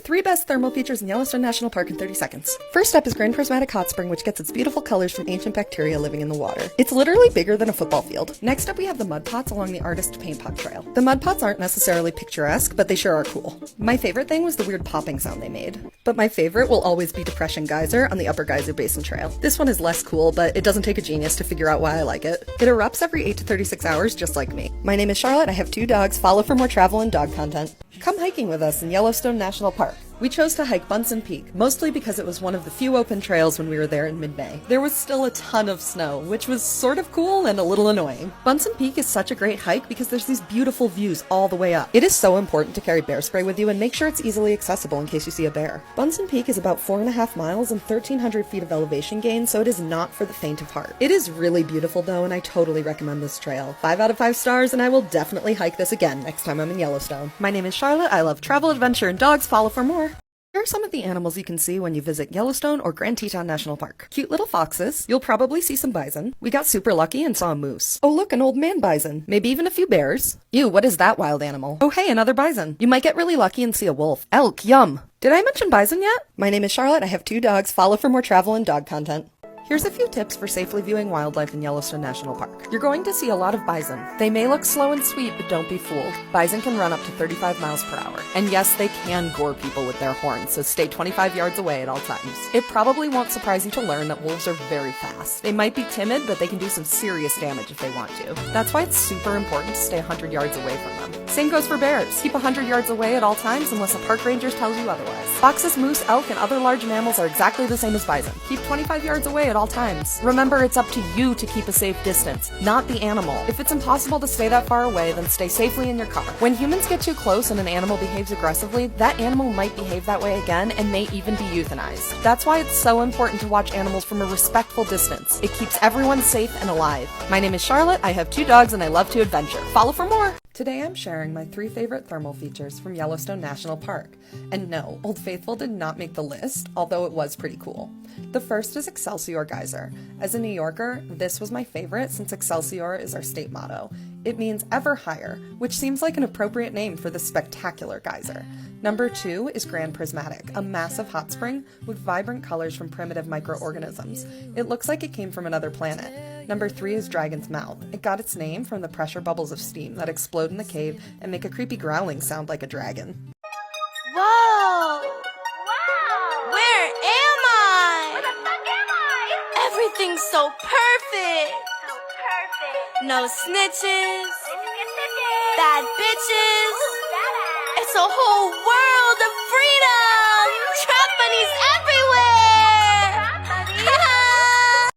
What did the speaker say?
3 best thermal features in Yellowstone National Park in 30 seconds. First up is Grand Prismatic Hot Spring, which gets its beautiful colors from ancient bacteria living in the water. It's literally bigger than a football field. Next up we have the mud pots along the Artist Paint Pot Trail. The mud pots aren't necessarily picturesque, but they sure are cool. My favorite thing was the weird popping sound they made. But my favorite will always be Depression Geyser on the Upper Geyser Basin Trail. This one is less cool, but it doesn't take a genius to figure out why I like it. It erupts every 8 to 36 hours, just like me. My name is Charlotte, I have 2 dogs. Follow for more travel and dog content. Come hiking with us in Yellowstone National Park. We chose to hike Bunsen Peak, mostly because it was one of the few open trails when we were there in mid-May. There was still a ton of snow, which was sort of cool and a little annoying. Bunsen Peak is such a great hike because there's these beautiful views all the way up. It is so important to carry bear spray with you and make sure it's easily accessible in case you see a bear. Bunsen Peak is about 4.5 miles and 1,300 feet of elevation gain, so it is not for the faint of heart. It is really beautiful though, and I totally recommend this trail. 5 out of 5 stars, and I will definitely hike this again next time I'm in Yellowstone. My name is Charlotte, I love travel, adventure, and dogs. Follow for more. Here are some of the animals you can see when you visit Yellowstone or Grand Teton National Park. Cute little foxes. You'll probably see some bison. We got super lucky and saw a moose. Oh look, an old man bison. Maybe even a few bears. Ew, what is that wild animal? Oh hey, another bison. You might get really lucky and see a wolf. Elk, yum. Did I mention bison yet? My name is Charlotte, I have 2 dogs. Follow for more travel and dog content. Here's a few tips for safely viewing wildlife in Yellowstone National Park. You're going to see a lot of bison. They may look slow and sweet, but don't be fooled. Bison can run up to 35 miles per hour. And yes, they can gore people with their horns, so stay 25 yards away at all times. It probably won't surprise you to learn that wolves are very fast. They might be timid, but they can do some serious damage if they want to. That's why it's super important to stay 100 yards away from them. Same goes for bears. Keep 100 yards away at all times unless a park ranger tells you otherwise. Foxes, moose, elk, and other large mammals are exactly the same as bison. Keep 25 yards away at all times. Remember, it's up to you to keep a safe distance, not the animal. If it's impossible to stay that far away, then stay safely in your car. When humans get too close and an animal behaves aggressively, that animal might behave that way again and may even be euthanized. That's why it's so important to watch animals from a respectful distance. It keeps everyone safe and alive. My name is Charlotte, I have 2 dogs, and I love to adventure. Follow for more! Today I'm sharing my 3 favorite thermal features from Yellowstone National Park. And no, Old Faithful did not make the list, although it was pretty cool. The first is Excelsior Geyser. As a New Yorker, this was my favorite since Excelsior is our state motto. It means ever higher, which seems like an appropriate name for this spectacular geyser. Number 2 is Grand Prismatic, a massive hot spring with vibrant colors from primitive microorganisms. It looks like it came from another planet. Number 3 is Dragon's Mouth. It got its name from the pressure bubbles of steam that explode in the cave and make a creepy growling sound like a dragon. Whoa! Wow! Where am I? Where the fuck am I? Everything's so perfect! So perfect. No snitches, Bitches. bad bitches. Ooh, that ass. It's a whole world!